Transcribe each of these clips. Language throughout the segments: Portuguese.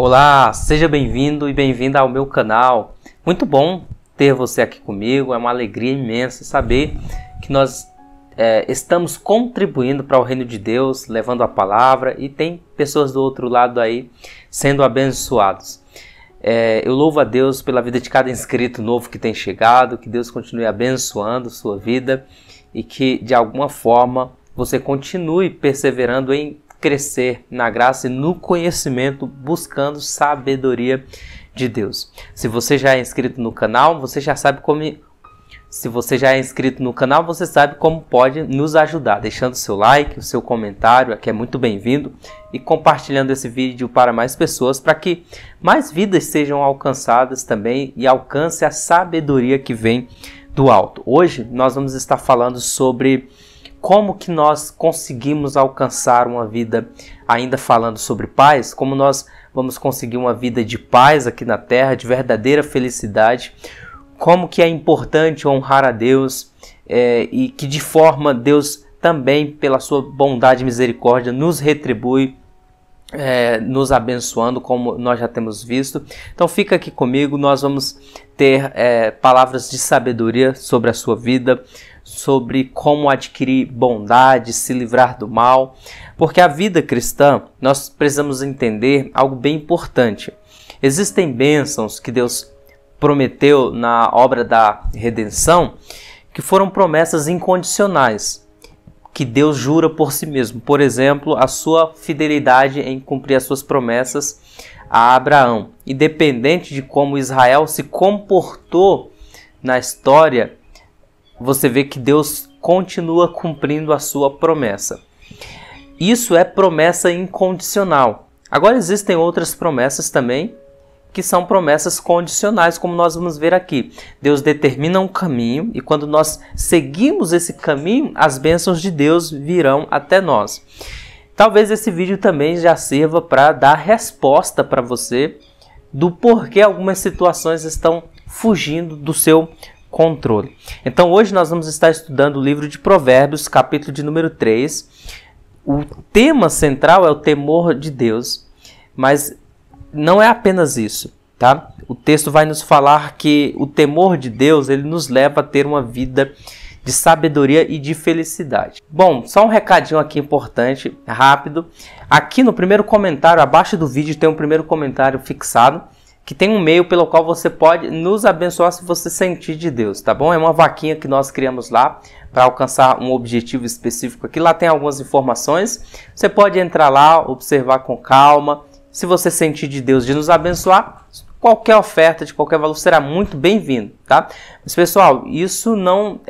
Olá, seja bem-vindo e bem-vinda ao meu canal. Muito bom ter você aqui comigo, é uma alegria imensa saber que nós estamos contribuindo para o reino de Deus, levando a palavra, e tem pessoas do outro lado aí sendo abençoados. Eu louvo a Deus pela vida de cada inscrito novo que tem chegado, que Deus continue abençoando sua vida e que de alguma forma você continue perseverando em crescer na graça e no conhecimento, buscando sabedoria de Deus. Se você já é inscrito no canal, você sabe como pode nos ajudar, deixando seu like, o seu comentário, aqui é muito bem-vindo, e compartilhando esse vídeo para mais pessoas, para que mais vidas sejam alcançadas também e alcance a sabedoria que vem do alto. Hoje nós vamos estar falando sobre como que nós conseguimos alcançar uma vida, ainda falando sobre paz, como nós vamos conseguir uma vida de paz aqui na terra, de verdadeira felicidade, como que é importante honrar a Deus e que de forma Deus também, pela sua bondade e misericórdia, nos retribui, nos abençoando, como nós já temos visto. Então fica aqui comigo, nós vamos ter palavras de sabedoria sobre a sua vida, sobre como adquirir bondade, se livrar do mal, porque a vida cristã, nós precisamos entender algo bem importante. Existem bênçãos que Deus prometeu na obra da redenção, que foram promessas incondicionais, que Deus jura por si mesmo. Por exemplo, a sua fidelidade em cumprir as suas promessas a Abraão. Independente de como Israel se comportou na história, você vê que Deus continua cumprindo a sua promessa. Isso é promessa incondicional. Agora existem outras promessas também, que são promessas condicionais, como nós vamos ver aqui. Deus determina um caminho e quando nós seguimos esse caminho, as bênçãos de Deus virão até nós. Talvez esse vídeo também já sirva para dar resposta para você do porquê algumas situações estão fugindo do seu controle. Então hoje nós vamos estar estudando o livro de Provérbios, capítulo de número 3. O tema central é o temor de Deus, mas não é apenas isso, tá? O texto vai nos falar que o temor de Deus, ele nos leva a ter uma vida de sabedoria e de felicidade. Bom, só um recadinho aqui importante, rápido. Aqui no primeiro comentário, abaixo do vídeo, tem um primeiro comentário fixado, que tem um e-mail pelo qual você pode nos abençoar se você sentir de Deus, tá bom? É uma vaquinha que nós criamos lá para alcançar um objetivo específico aqui. Lá tem algumas informações. Você pode entrar lá, observar com calma. Se você sentir de Deus de nos abençoar, qualquer oferta de qualquer valor será muito bem-vindo, tá? Mas pessoal, isso não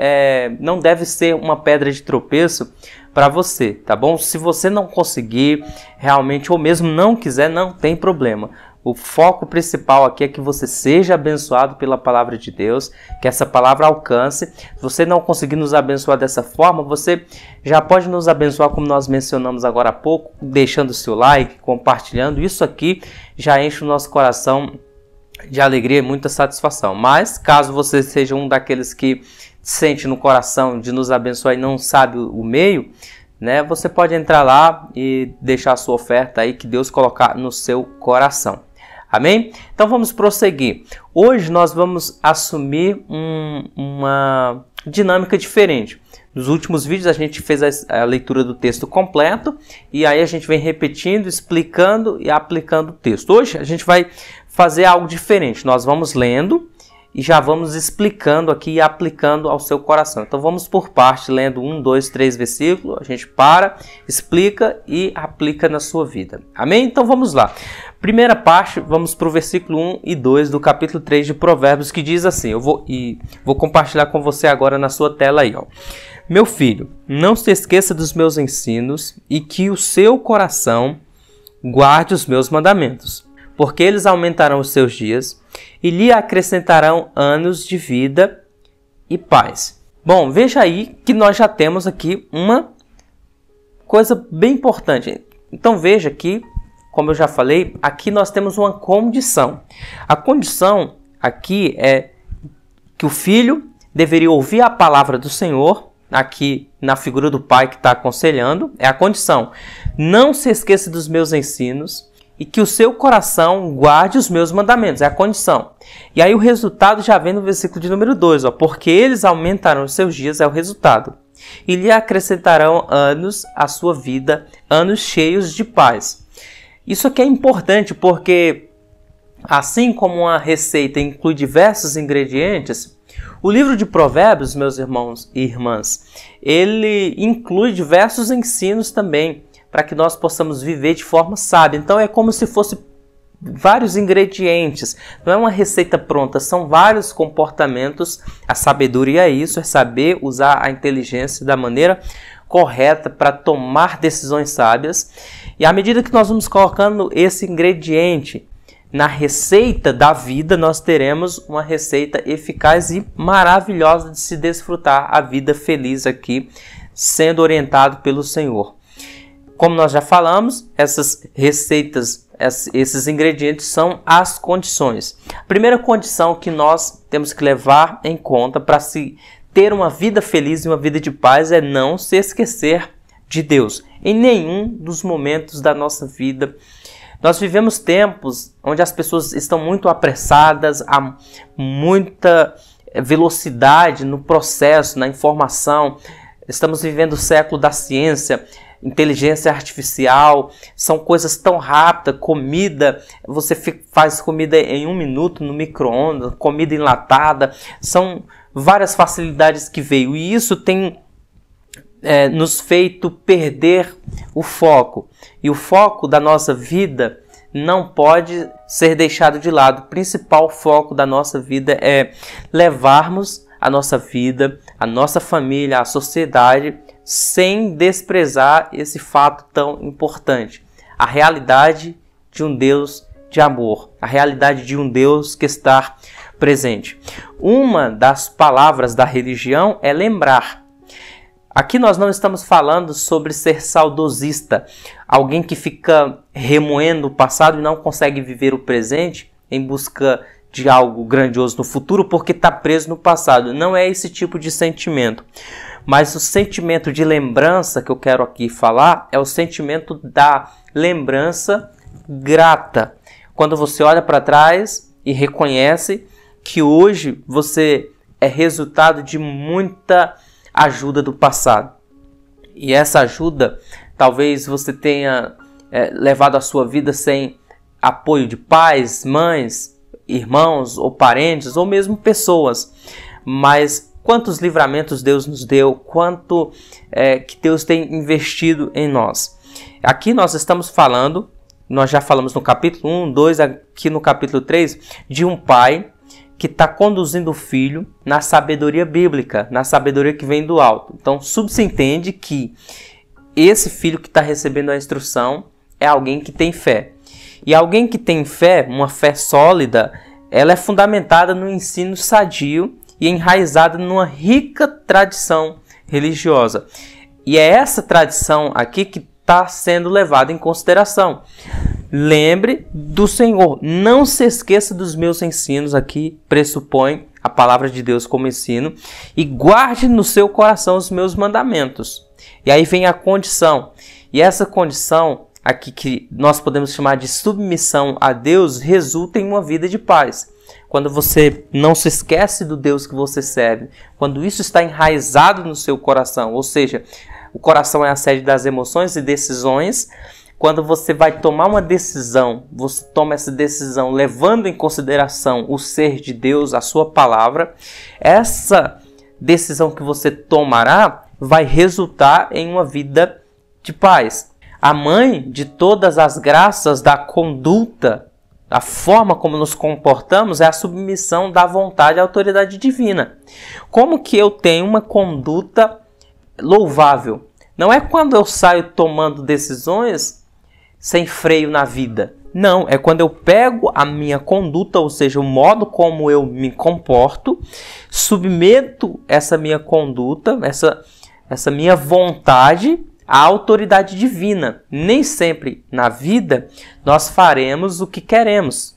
deve ser uma pedra de tropeço para você, tá bom? Se você não conseguir realmente ou mesmo não quiser, não tem problema. O foco principal aqui é que você seja abençoado pela palavra de Deus, que essa palavra alcance. Se você não conseguir nos abençoar dessa forma, você já pode nos abençoar como nós mencionamos agora há pouco, deixando o seu like, compartilhando. Isso aqui já enche o nosso coração de alegria e muita satisfação. Mas caso você seja um daqueles que sente no coração de nos abençoar e não sabe o meio, né, você pode entrar lá e deixar a sua oferta aí que Deus colocar no seu coração. Amém? Então vamos prosseguir. Hoje nós vamos assumir uma dinâmica diferente. Nos últimos vídeos a gente fez a leitura do texto completo e aí a gente vem repetindo, explicando e aplicando o texto. Hoje a gente vai fazer algo diferente. Nós vamos lendo e já vamos explicando aqui e aplicando ao seu coração. Então vamos por parte, lendo 1, 2, 3 versículos, a gente para, explica e aplica na sua vida. Amém? Então vamos lá. Primeira parte, vamos para o versículo 1 e 2 do capítulo 3 de Provérbios, que diz assim, eu vou compartilhar com você agora na sua tela aí, ó. Meu filho, não se esqueça dos meus ensinos e que o seu coração guarde os meus mandamentos, porque eles aumentarão os seus dias e lhe acrescentarão anos de vida e paz. Bom, veja aí que nós já temos aqui uma coisa bem importante. Então veja que, como eu já falei, aqui nós temos uma condição. A condição aqui é que o filho deveria ouvir a palavra do Senhor, aqui na figura do pai que está aconselhando, é a condição. Não se esqueça dos meus ensinos e que o seu coração guarde os meus mandamentos. É a condição. E aí o resultado já vem no versículo de número 2, porque eles aumentarão os seus dias, é o resultado. E lhe acrescentarão anos à sua vida, anos cheios de paz. Isso aqui é importante porque, assim como uma receita inclui diversos ingredientes, o livro de Provérbios, meus irmãos e irmãs, ele inclui diversos ensinos também, para que nós possamos viver de forma sábia. Então é como se fosse vários ingredientes, não é uma receita pronta, são vários comportamentos. A sabedoria é isso, é saber usar a inteligência da maneira correta para tomar decisões sábias. E à medida que nós vamos colocando esse ingrediente na receita da vida, nós teremos uma receita eficaz e maravilhosa de se desfrutar a vida feliz aqui, sendo orientado pelo Senhor. Como nós já falamos, essas receitas, esses ingredientes são as condições. A primeira condição que nós temos que levar em conta para se ter uma vida feliz e uma vida de paz é não se esquecer de Deus em nenhum dos momentos da nossa vida. Nós vivemos tempos onde as pessoas estão muito apressadas, há muita velocidade no processo, na informação. Estamos vivendo o século da ciência, inteligência artificial, são coisas tão rápidas, comida, você faz comida em 1 minuto no micro-ondas, comida enlatada, são várias facilidades que veio e isso tem nos feito perder o foco. E o foco da nossa vida não pode ser deixado de lado. O principal foco da nossa vida é levarmos a nossa vida, a nossa família, a sociedade, sem desprezar esse fato tão importante. A realidade de um Deus de amor, a realidade de um Deus que está presente. Uma das palavras da religião é lembrar. Aqui nós não estamos falando sobre ser saudosista, alguém que fica remoendo o passado e não consegue viver o presente em busca de algo grandioso no futuro porque está preso no passado. Não é esse tipo de sentimento. Mas o sentimento de lembrança que eu quero aqui falar é o sentimento da lembrança grata. Quando você olha para trás e reconhece que hoje você é resultado de muita ajuda do passado. E essa ajuda, talvez você tenha levado a sua vida sem apoio de pais, mães, irmãos ou parentes, ou mesmo pessoas. Mas quantos livramentos Deus nos deu, quanto que Deus tem investido em nós. Aqui nós estamos falando, nós já falamos no capítulo 1, 2, aqui no capítulo 3, de um pai que está conduzindo o filho na sabedoria bíblica, na sabedoria que vem do alto. Então, subentende que esse filho que está recebendo a instrução é alguém que tem fé. E alguém que tem fé, uma fé sólida, ela é fundamentada no ensino sadio e enraizada numa rica tradição religiosa. E é essa tradição aqui que está sendo levada em consideração. Lembre do Senhor, não se esqueça dos meus ensinos, aqui pressupõe a palavra de Deus como ensino, e guarde no seu coração os meus mandamentos. E aí vem a condição, e essa condição aqui que nós podemos chamar de submissão a Deus, resulta em uma vida de paz. Quando você não se esquece do Deus que você serve, quando isso está enraizado no seu coração, ou seja, o coração é a sede das emoções e decisões. Quando você vai tomar uma decisão, você toma essa decisão levando em consideração o ser de Deus, a sua palavra. Essa decisão que você tomará vai resultar em uma vida de paz. A mãe de todas as graças da conduta, a forma como nos comportamos, é a submissão da vontade à autoridade divina. Como que eu tenho uma conduta louvável? Não é quando eu saio tomando decisões sem freio na vida. Não, é quando eu pego a minha conduta, ou seja, o modo como eu me comporto, submeto essa minha conduta, essa minha vontade à autoridade divina. Nem sempre na vida nós faremos o que queremos.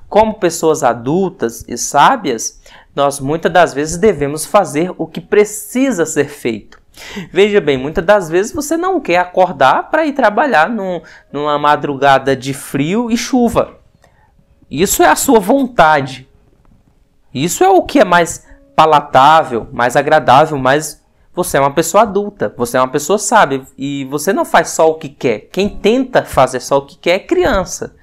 Como pessoas adultas e sábias, nós muitas das vezes devemos fazer o que precisa ser feito. Veja bem, muitas das vezes você não quer acordar para ir trabalhar numa madrugada de frio e chuva. Isso é a sua vontade. Isso é o que é mais palatável, mais agradável, mas você é uma pessoa adulta, você é uma pessoa sábia e você não faz só o que quer. Quem tenta fazer só o que quer é criança.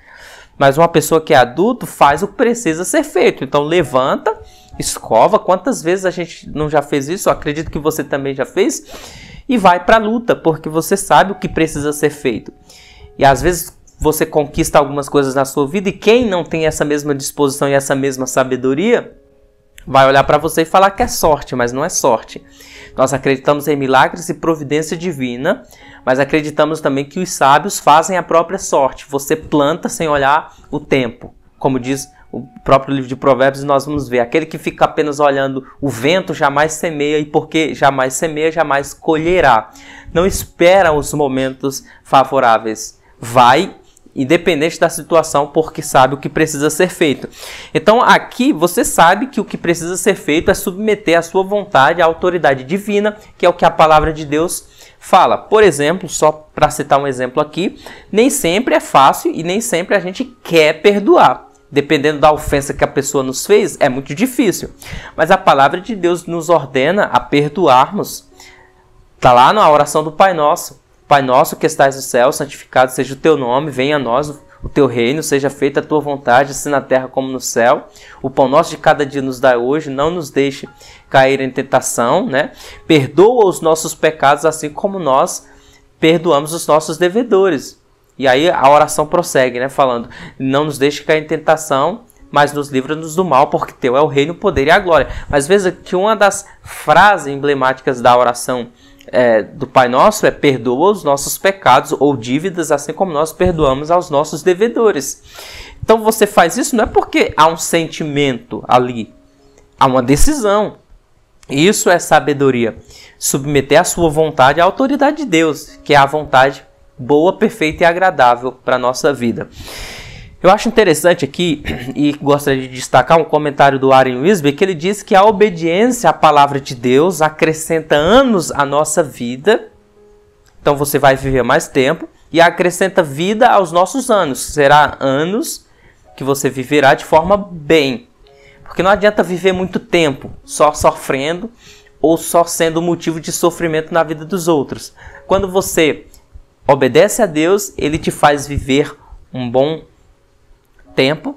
Mas uma pessoa que é adulto faz o que precisa ser feito. Então levanta, escova. Quantas vezes a gente não já fez isso? Eu acredito que você também já fez. E vai para a luta, porque você sabe o que precisa ser feito. E às vezes você conquista algumas coisas na sua vida e quem não tem essa mesma disposição e essa mesma sabedoria vai olhar para você e falar que é sorte, mas não é sorte. Nós acreditamos em milagres e providência divina, mas acreditamos também que os sábios fazem a própria sorte. Você planta sem olhar o tempo. Como diz o próprio livro de Provérbios, nós vamos ver. Aquele que fica apenas olhando o vento jamais semeia, e porque jamais semeia, jamais colherá. Não espera os momentos favoráveis. Vai, independente da situação, porque sabe o que precisa ser feito. Então aqui você sabe que o que precisa ser feito é submeter a sua vontade à autoridade divina, que é o que a palavra de Deus fala. Por exemplo, só para citar um exemplo aqui, nem sempre é fácil e nem sempre a gente quer perdoar. Dependendo da ofensa que a pessoa nos fez, é muito difícil. Mas a palavra de Deus nos ordena a perdoarmos. Está lá na oração do Pai Nosso. Pai nosso que estais no céu, santificado seja o teu nome, venha a nós o teu reino, seja feita a tua vontade, assim na terra como no céu. O pão nosso de cada dia nos dá hoje, não nos deixe cair em tentação, né? Perdoa os nossos pecados, assim como nós perdoamos os nossos devedores. E aí a oração prossegue, né? Falando, não nos deixe cair em tentação, mas nos livra-nos do mal, porque teu é o reino, o poder e a glória. Mas veja que uma das frases emblemáticas da oração do Pai Nosso é: perdoa os nossos pecados ou dívidas, assim como nós perdoamos aos nossos devedores. Então você faz isso não é porque há um sentimento ali, há uma decisão. Isso é sabedoria. Submeter a sua vontade à autoridade de Deus, que é a vontade boa, perfeita e agradável para a nossa vida. Eu acho interessante aqui, e gostaria de destacar um comentário do Warren Wiersbe, que ele diz que a obediência à palavra de Deus acrescenta anos à nossa vida. Então você vai viver mais tempo e acrescenta vida aos nossos anos. Será anos que você viverá de forma bem. Porque não adianta viver muito tempo só sofrendo ou só sendo motivo de sofrimento na vida dos outros. Quando você obedece a Deus, Ele te faz viver um bom tempo,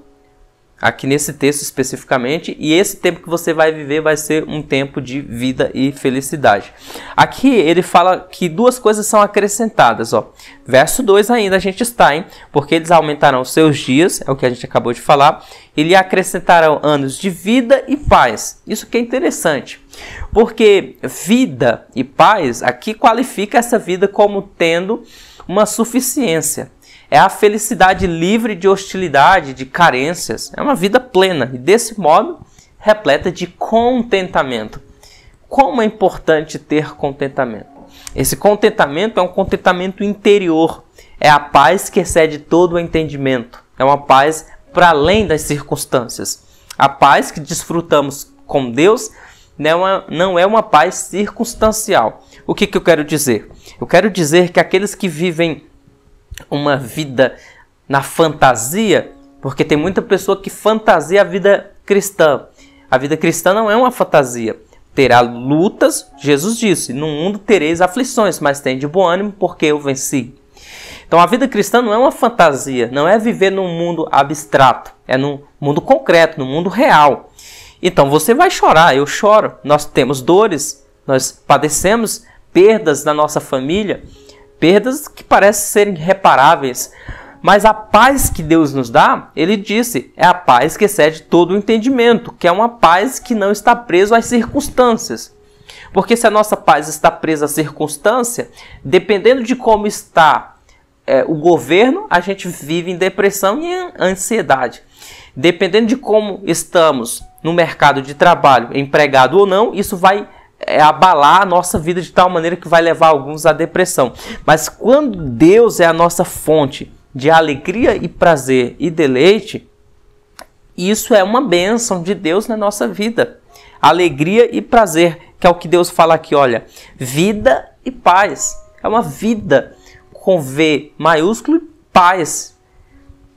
aqui nesse texto especificamente, e esse tempo que você vai viver vai ser um tempo de vida e felicidade. Aqui ele fala que duas coisas são acrescentadas, ó. Verso 2 ainda a gente está, hein? Porque eles aumentarão os seus dias, é o que a gente acabou de falar, e lhe acrescentarão anos de vida e paz. Isso que é interessante, porque vida e paz aqui qualifica essa vida como tendo uma suficiência. É a felicidade livre de hostilidade, de carências. É uma vida plena e, desse modo, repleta de contentamento. Como é importante ter contentamento? Esse contentamento é um contentamento interior. É a paz que excede todo o entendimento. É uma paz para além das circunstâncias. A paz que desfrutamos com Deus não é uma paz circunstancial. O que eu quero dizer? Eu quero dizer que aqueles que vivem uma vida na fantasia, porque tem muita pessoa que fantasia a vida cristã. A vida cristã não é uma fantasia. Terá lutas, Jesus disse, no mundo tereis aflições, mas tem de bom ânimo porque eu venci. Então a vida cristã não é uma fantasia, não é viver num mundo abstrato, é num mundo concreto, num mundo real. Então você vai chorar, eu choro, nós temos dores, nós padecemos perdas na nossa família, perdas que parecem ser irreparáveis, mas a paz que Deus nos dá, Ele disse, é a paz que excede todo o entendimento, que é uma paz que não está presa às circunstâncias. Porque se a nossa paz está presa à circunstância, dependendo de como está o governo, a gente vive em depressão e em ansiedade. Dependendo de como estamos no mercado de trabalho, empregado ou não, isso vai abalar a nossa vida de tal maneira que vai levar alguns à depressão. Mas quando Deus é a nossa fonte de alegria e prazer e deleite, isso é uma bênção de Deus na nossa vida. Alegria e prazer que é o que Deus fala aqui, olha, vida e paz. É uma vida com V maiúsculo e paz.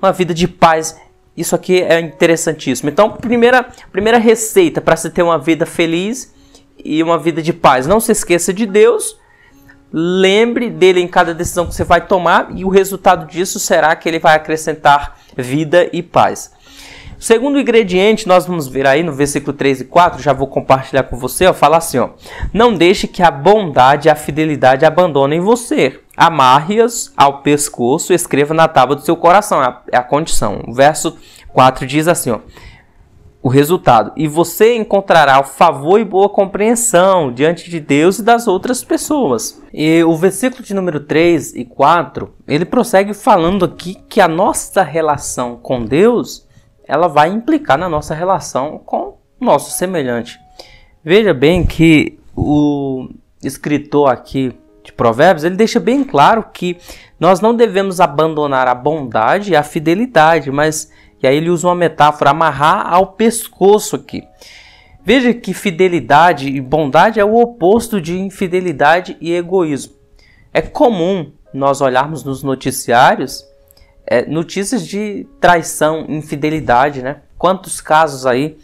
Uma vida de paz. Isso aqui é interessantíssimo. Então, primeira receita para se ter uma vida feliz e uma vida de paz. Não se esqueça de Deus. Lembre dele em cada decisão que você vai tomar e o resultado disso será que ele vai acrescentar vida e paz. O segundo ingrediente, nós vamos ver aí no versículo 3 e 4, já vou compartilhar com você, ó, fala assim, ó, não deixe que a bondade e a fidelidade abandonem você. Amarre-as ao pescoço e escreva na tábua do seu coração. É a condição. O verso 4 diz assim, ó, o resultado. E você encontrará o favor e boa compreensão diante de Deus e das outras pessoas. E o versículo de número 3 e 4, ele prossegue falando aqui que a nossa relação com Deus, ela vai implicar na nossa relação com o nosso semelhante. Veja bem que o escritor aqui de Provérbios, ele deixa bem claro que nós não devemos abandonar a bondade e a fidelidade, mas, e aí ele usa uma metáfora, amarrar ao pescoço aqui. Veja que fidelidade e bondade é o oposto de infidelidade e egoísmo. É comum nós olharmos nos noticiários notícias de traição, infidelidade, né? Quantos casos aí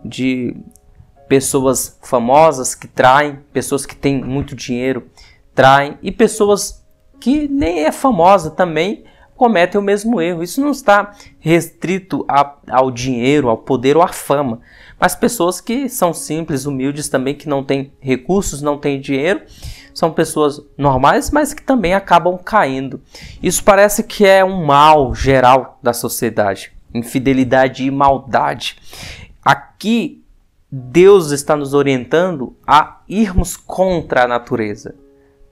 de pessoas famosas que traem, pessoas que têm muito dinheiro traem e pessoas que nem é famosa também cometem o mesmo erro. Isso não está restrito ao dinheiro, ao poder ou à fama, mas pessoas que são simples, humildes também, que não têm recursos, não têm dinheiro, são pessoas normais, mas que também acabam caindo. Isso parece que é um mal geral da sociedade, infidelidade e maldade. Aqui Deus está nos orientando a irmos contra a natureza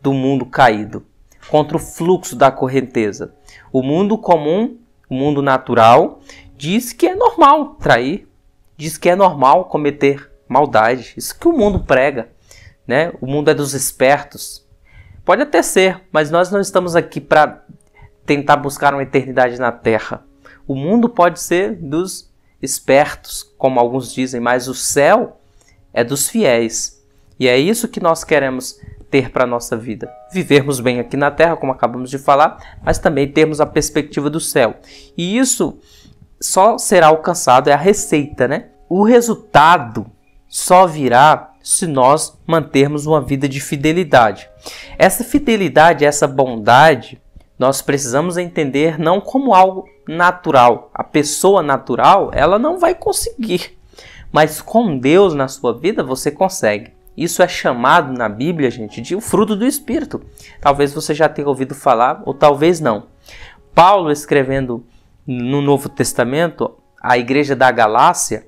do mundo caído, contra o fluxo da correnteza. O mundo comum, o mundo natural, diz que é normal trair, diz que é normal cometer maldade. Isso que o mundo prega, né? O mundo é dos espertos. Pode até ser, mas nós não estamos aqui para tentar buscar uma eternidade na Terra. O mundo pode ser dos espertos, como alguns dizem, mas o céu é dos fiéis. E é isso que nós queremos ter para a nossa vida. Vivermos bem aqui na Terra, como acabamos de falar, mas também termos a perspectiva do céu. E isso só será alcançado, é a receita, né? O resultado só virá se nós mantermos uma vida de fidelidade. Essa fidelidade, essa bondade, nós precisamos entender não como algo natural. A pessoa natural, ela não vai conseguir. Mas com Deus na sua vida, você consegue. Isso é chamado na Bíblia, gente, de o fruto do Espírito. Talvez você já tenha ouvido falar, ou talvez não. Paulo, escrevendo no Novo Testamento, a igreja da Galácia,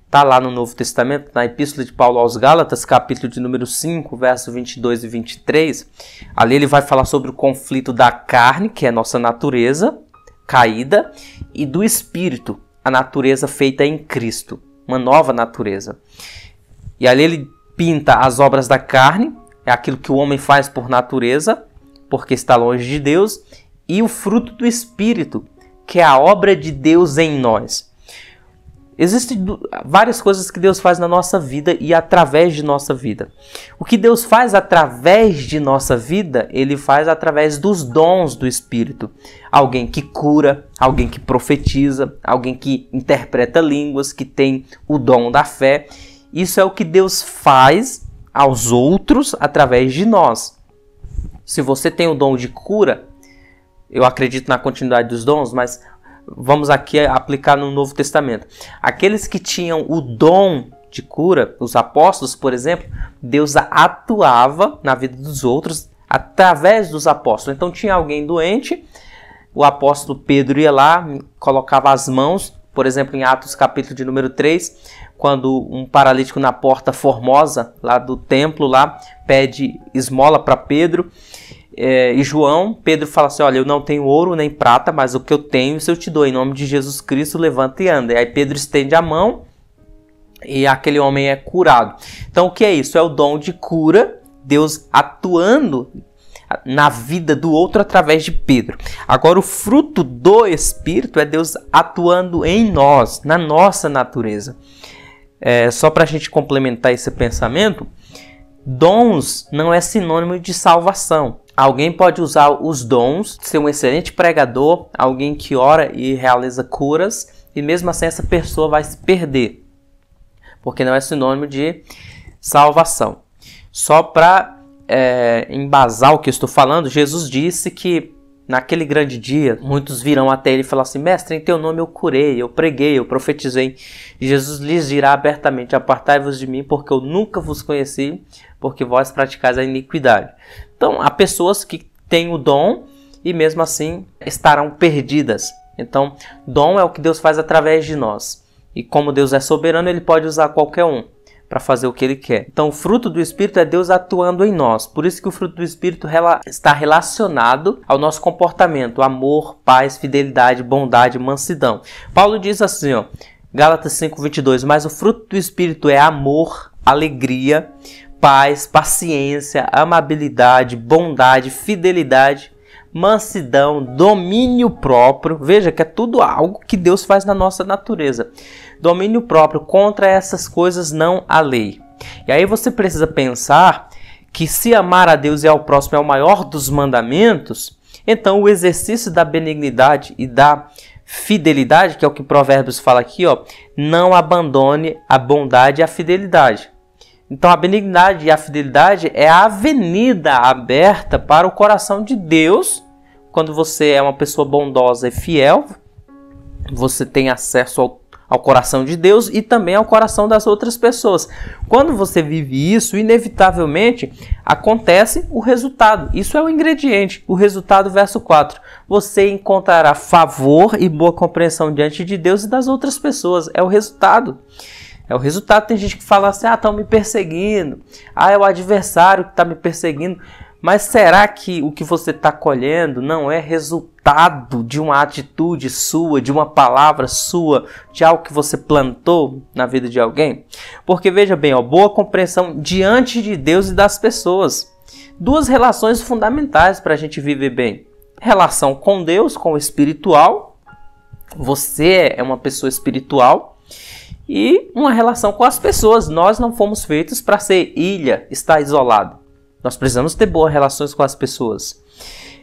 está lá no Novo Testamento, na Epístola de Paulo aos Gálatas, capítulo de número 5, verso 22 e 23. Ali ele vai falar sobre o conflito da carne, que é a nossa natureza caída, e do Espírito, a natureza feita em Cristo, uma nova natureza. E ali ele pinta as obras da carne, é aquilo que o homem faz por natureza, porque está longe de Deus, e o fruto do Espírito, que é a obra de Deus em nós. Existem várias coisas que Deus faz na nossa vida e através de nossa vida. O que Deus faz através de nossa vida, Ele faz através dos dons do Espírito. Alguém que cura, alguém que profetiza, alguém que interpreta línguas, que tem o dom da fé. Isso é o que Deus faz aos outros através de nós. Se você tem o dom de cura, eu acredito na continuidade dos dons, mas vamos aqui aplicar no Novo Testamento. Aqueles que tinham o dom de cura, os apóstolos, por exemplo, Deus atuava na vida dos outros através dos apóstolos. Então tinha alguém doente, o apóstolo Pedro ia lá, colocava as mãos, por exemplo, em Atos capítulo de número 3, quando um paralítico na porta formosa lá do templo lá pede esmola para Pedro e João, Pedro fala assim, olha, eu não tenho ouro nem prata, mas o que eu tenho, isso eu te dou, em nome de Jesus Cristo, levanta e anda. E aí Pedro estende a mão e aquele homem é curado. Então o que é isso? É o dom de cura, Deus atuando na vida do outro através de Pedro. Agora o fruto do Espírito é Deus atuando em nós, na nossa natureza. Só para a gente complementar esse pensamento, Dons não é sinônimo de salvação. Alguém pode usar os dons, ser um excelente pregador, alguém que ora e realiza curas, e mesmo assim essa pessoa vai se perder, porque não é sinônimo de salvação. Só para embasar o que eu estou falando, Jesus disse que naquele grande dia, muitos virão até ele e falarão assim: mestre, em teu nome eu curei, eu preguei, eu profetizei. E Jesus lhes dirá abertamente: apartai-vos de mim, porque eu nunca vos conheci, porque vós praticais a iniquidade. Então, há pessoas que têm o dom e mesmo assim estarão perdidas. Então, dom é o que Deus faz através de nós. E como Deus é soberano, ele pode usar qualquer um para fazer o que ele quer. Então, o fruto do Espírito é Deus atuando em nós. Por isso que o fruto do Espírito está relacionado ao nosso comportamento: amor, paz, fidelidade, bondade, mansidão. Paulo diz assim, Gálatas 5:22, mas o fruto do Espírito é amor, alegria, paz, paciência, amabilidade, bondade, fidelidade, mansidão, domínio próprio. Veja que é tudo algo que Deus faz na nossa natureza. Domínio próprio, contra essas coisas não há lei. E aí você precisa pensar que se amar a Deus e ao próximo é o maior dos mandamentos, então o exercício da benignidade e da fidelidade, que é o que Provérbios fala aqui, não abandone a bondade e a fidelidade. Então a benignidade e a fidelidade é a avenida aberta para o coração de Deus. Quando você é uma pessoa bondosa e fiel, você tem acesso ao coração de Deus e também ao coração das outras pessoas. Quando você vive isso, inevitavelmente acontece o resultado. Isso é o ingrediente. O resultado, verso 4. Você encontrará favor e boa compreensão diante de Deus e das outras pessoas. É o resultado. É o resultado. Tem gente que fala assim: estão me perseguindo. É o adversário que está me perseguindo. Mas será que o que você está colhendo não é resultado de uma atitude sua, de uma palavra sua, de algo que você plantou na vida de alguém? Porque veja bem, boa compreensão diante de Deus e das pessoas. Duas relações fundamentais para a gente viver bem. Relação com Deus, com o espiritual. Você é uma pessoa espiritual. E uma relação com as pessoas. Nós não fomos feitos para ser ilha, estar isolado. Nós precisamos ter boas relações com as pessoas.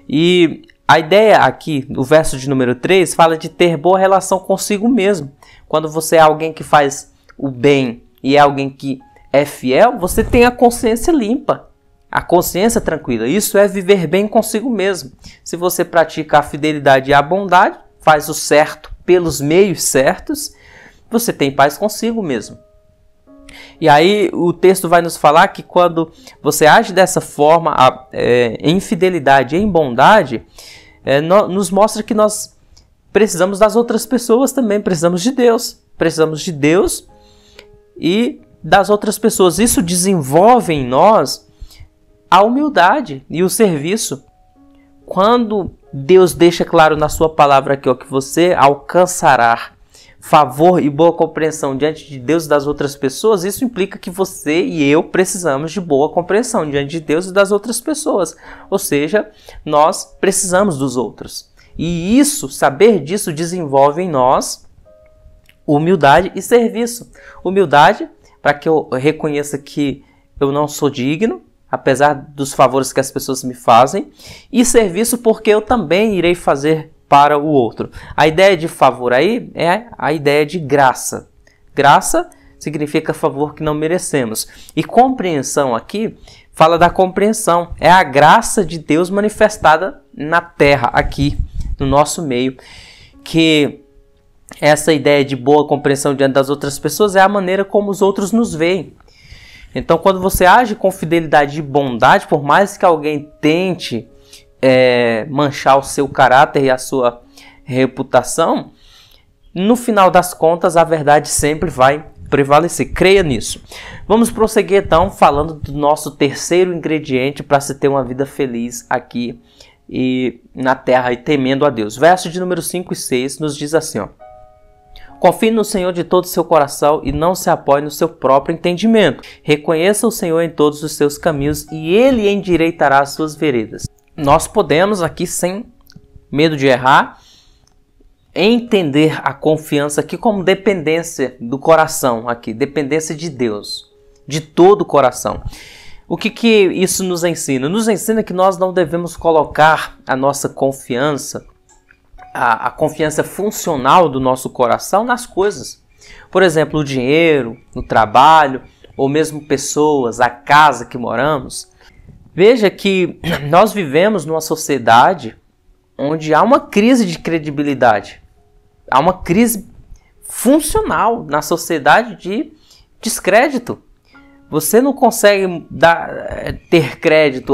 E a ideia aqui, o verso de número 3, fala de ter boa relação consigo mesmo. Quando você é alguém que faz o bem e é alguém que é fiel, você tem a consciência limpa, a consciência tranquila. Isso é viver bem consigo mesmo. Se você pratica a fidelidade e a bondade, faz o certo pelos meios certos, você tem paz consigo mesmo. E aí o texto vai nos falar que quando você age dessa forma, em fidelidade e em bondade, nos mostra que nós precisamos das outras pessoas também, precisamos de Deus. Precisamos de Deus e das outras pessoas. Isso desenvolve em nós a humildade e o serviço. Quando Deus deixa claro na sua palavra aqui, que você alcançará favor e boa compreensão diante de Deus e das outras pessoas, isso implica que você e eu precisamos de boa compreensão diante de Deus e das outras pessoas. Ou seja, nós precisamos dos outros. E isso, saber disso, desenvolve em nós humildade e serviço. Humildade para que eu reconheça que eu não sou digno, apesar dos favores que as pessoas me fazem, e serviço porque eu também irei fazer para o outro. A ideia de favor aí é a ideia de graça. Graça significa favor que não merecemos. E compreensão aqui fala da compreensão. É a graça de Deus manifestada na terra, aqui, no nosso meio. Que essa ideia de boa compreensão diante das outras pessoas é a maneira como os outros nos veem. Então, quando você age com fidelidade e bondade, por mais que alguém tente manchar o seu caráter e a sua reputação, no final das contas a verdade sempre vai prevalecer. Creia nisso. Vamos prosseguir então falando do nosso terceiro ingrediente para se ter uma vida feliz aqui e na terra e temendo a Deus. Verso de número 5 e 6 nos diz assim: confie no Senhor de todo o seu coração e não se apoie no seu próprio entendimento. Reconheça o Senhor em todos os seus caminhos e Ele endireitará as suas veredas. Nós podemos aqui, sem medo de errar, entender a confiança aqui como dependência do coração, aqui, dependência de Deus, de todo o coração. O que isso nos ensina? Nos ensina que nós não devemos colocar a nossa confiança, a confiança funcional do nosso coração nas coisas. Por exemplo, o dinheiro, no trabalho, ou mesmo pessoas, a casa que moramos. Veja que nós vivemos numa sociedade onde há uma crise de credibilidade. Há uma crise funcional na sociedade de descrédito. Você não consegue ter crédito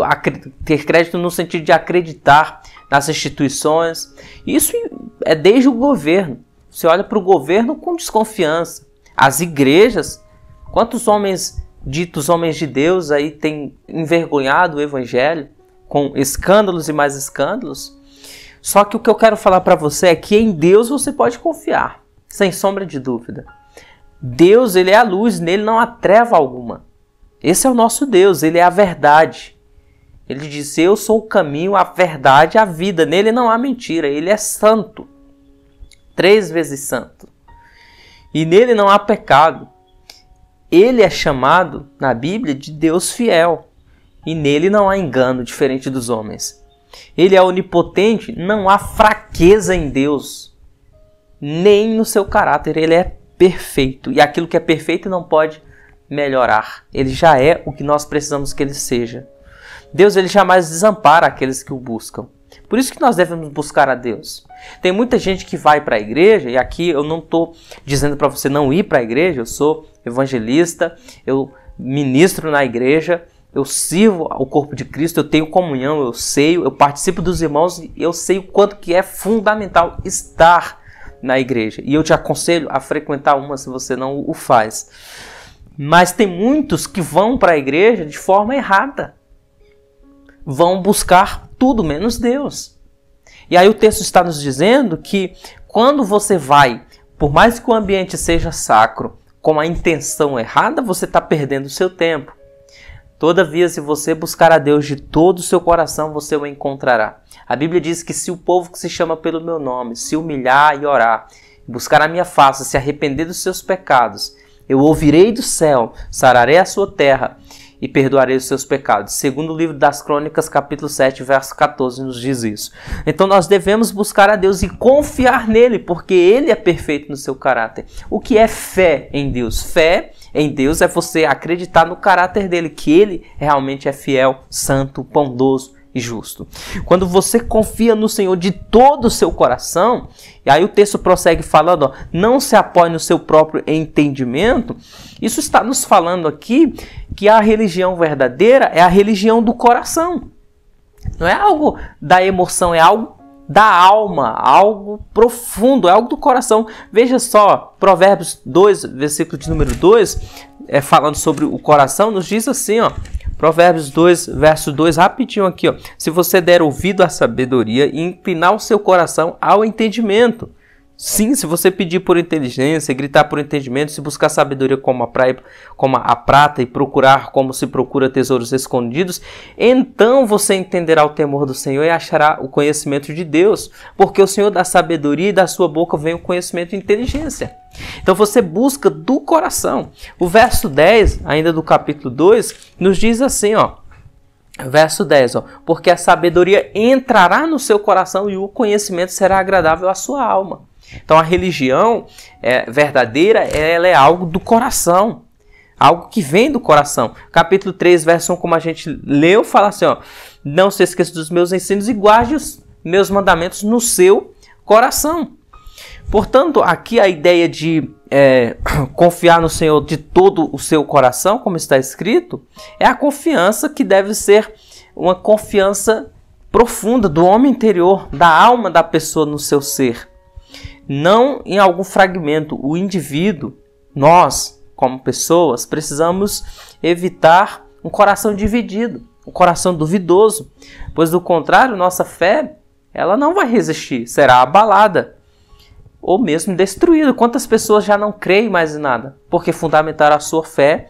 no sentido de acreditar nas instituições. Isso é desde o governo. Você olha para o governo com desconfiança. As igrejas, quantos homens ditos homens de Deus aí têm envergonhado o evangelho com escândalos e mais escândalos? Só que o que eu quero falar para você é que em Deus você pode confiar, sem sombra de dúvida. Deus, ele é a luz, nele não há treva alguma. Esse é o nosso Deus, ele é a verdade. Ele diz, eu sou o caminho, a verdade e a vida. Nele não há mentira, ele é santo. 3 vezes santo. E nele não há pecado. Ele é chamado, na Bíblia, de Deus fiel. E nele não há engano, diferente dos homens. Ele é onipotente, não há fraqueza em Deus. Nem no seu caráter, ele é perfeito. E aquilo que é perfeito não pode melhorar. Ele já é o que nós precisamos que ele seja. Deus, ele jamais desampara aqueles que o buscam. Por isso que nós devemos buscar a Deus. Tem muita gente que vai para a igreja, e aqui eu não estou dizendo para você não ir para a igreja, eu sou evangelista, eu ministro na igreja, eu sirvo ao corpo de Cristo, eu tenho comunhão, eu participo dos irmãos, e eu sei o quanto que é fundamental estar na igreja. E eu te aconselho a frequentar uma se você não o faz. Mas tem muitos que vão para a igreja de forma errada. Vão buscar tudo menos Deus. E aí o texto está nos dizendo que quando você vai, por mais que o ambiente seja sacro, com a intenção errada, você está perdendo o seu tempo. Todavia, se você buscar a Deus de todo o seu coração, você o encontrará. A Bíblia diz que se o povo que se chama pelo meu nome se humilhar e orar, buscar a minha face, se arrepender dos seus pecados, eu ouvirei do céu, sararei a sua terra e perdoarei os seus pecados. Segundo o livro das Crônicas, capítulo 7, verso 14, nos diz isso. Então nós devemos buscar a Deus e confiar nele, porque ele é perfeito no seu caráter. O que é fé em Deus? Fé em Deus é você acreditar no caráter dele, que ele realmente é fiel, santo, bondoso e justo. Quando você confia no Senhor de todo o seu coração, e aí o texto prossegue falando, ó, não se apoie no seu próprio entendimento, isso está nos falando aqui que a religião verdadeira é a religião do coração. Não é algo da emoção, é algo da alma, algo profundo, é algo do coração. Veja só, Provérbios 2, versículo de número 2, falando sobre o coração, nos diz assim, ó, Provérbios 2, verso 2, rapidinho aqui, ó. Se você der ouvido à sabedoria e inclinar o seu coração ao entendimento. Sim, se você pedir por inteligência, gritar por entendimento, se buscar sabedoria como a prata e procurar como se procura tesouros escondidos, então você entenderá o temor do Senhor e achará o conhecimento de Deus, porque o Senhor dá sabedoria e da sua boca vem o conhecimento e inteligência. Então você busca do coração. O verso 10, ainda do capítulo 2, nos diz assim, ó. Verso 10, ó, porque a sabedoria entrará no seu coração e o conhecimento será agradável à sua alma. Então a religião verdadeira, ela é algo do coração, algo que vem do coração. Capítulo 3, verso 1, como a gente leu, fala assim, ó, não se esqueça dos meus ensinos e guarde os meus mandamentos no seu coração. Portanto, aqui a ideia de confiar no Senhor de todo o seu coração, como está escrito, é a confiança que deve ser uma confiança profunda do homem interior, da alma da pessoa no seu ser. Não em algum fragmento. O indivíduo, nós, como pessoas, precisamos evitar um coração dividido, um coração duvidoso, pois do contrário, nossa fé, ela não vai resistir, será abalada ou mesmo destruída. Quantas pessoas já não creem mais em nada, porque fundamentaram a sua fé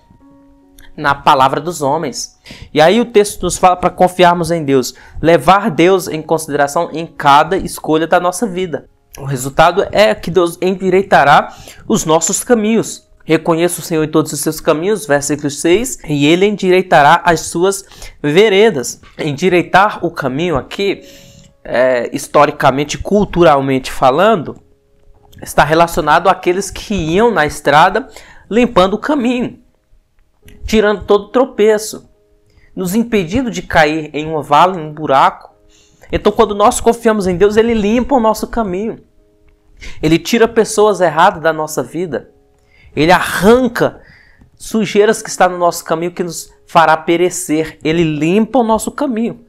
na palavra dos homens. E aí o texto nos fala para confiarmos em Deus, levar Deus em consideração em cada escolha da nossa vida. O resultado é que Deus endireitará os nossos caminhos. Reconheça o Senhor em todos os seus caminhos, versículo 6, e Ele endireitará as suas veredas. Endireitar o caminho aqui, historicamente, culturalmente falando, está relacionado àqueles que iam na estrada limpando o caminho, tirando todo tropeço, nos impedindo de cair em uma vala, em um buraco. Então, quando nós confiamos em Deus, Ele limpa o nosso caminho. Ele tira pessoas erradas da nossa vida. Ele arranca sujeiras que estão no nosso caminho, que nos fará perecer. Ele limpa o nosso caminho.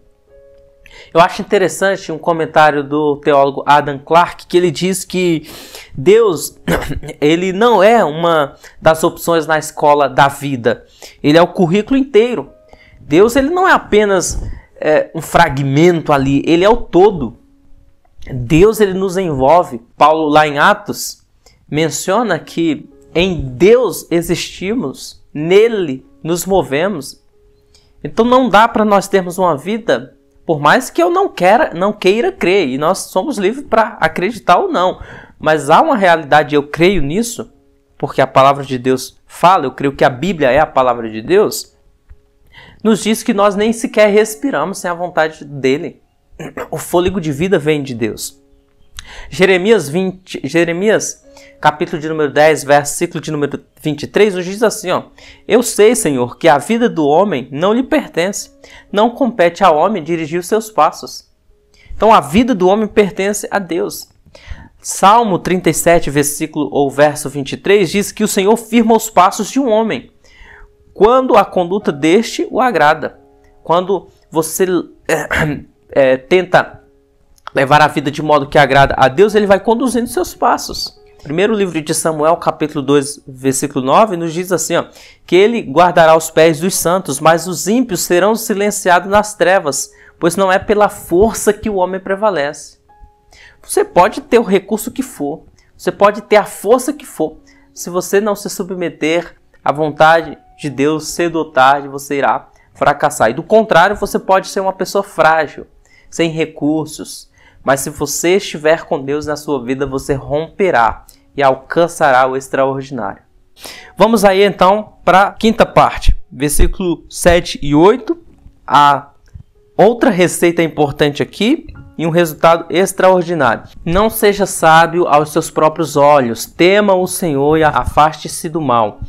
Eu acho interessante um comentário do teólogo Adam Clarke, que ele diz que Deus, ele não é uma das opções na escola da vida. Ele é o currículo inteiro. Deus, ele não é apenas um fragmento ali, ele é o todo. Deus, ele nos envolve. Paulo, lá em Atos, menciona que em Deus existimos, nele nos movemos. Então não dá para nós termos uma vida, por mais que eu não queira crer, e nós somos livres para acreditar ou não. Mas há uma realidade, eu creio nisso, porque a palavra de Deus fala, eu creio que a Bíblia é a palavra de Deus, nos diz que nós nem sequer respiramos sem a vontade dele. O fôlego de vida vem de Deus. Jeremias, capítulo de número 10, versículo de número 23, nos diz assim, ó: Eu sei, Senhor, que a vida do homem não lhe pertence. Não compete ao homem dirigir os seus passos. Então a vida do homem pertence a Deus. Salmo 37, versículo ou verso 23, diz que o Senhor firma os passos de um homem, quando a conduta deste o agrada. Quando você tenta levar a vida de modo que agrada a Deus, ele vai conduzindo seus passos. Primeiro livro de Samuel, capítulo 2, versículo 9, nos diz assim, ó, que ele guardará os pés dos santos, mas os ímpios serão silenciados nas trevas, pois não é pela força que o homem prevalece. Você pode ter o recurso que for, você pode ter a força que for, se você não se submeter à vontade de Deus, cedo ou tarde você irá fracassar. E do contrário, você pode ser uma pessoa frágil, sem recursos, mas se você estiver com Deus na sua vida, você romperá e alcançará o extraordinário. Vamos aí então para a quinta parte, versículo 7 e 8. A outra receita importante aqui e um resultado extraordinário. Não seja sábio aos seus próprios olhos, tema o Senhor e afaste-se do mal.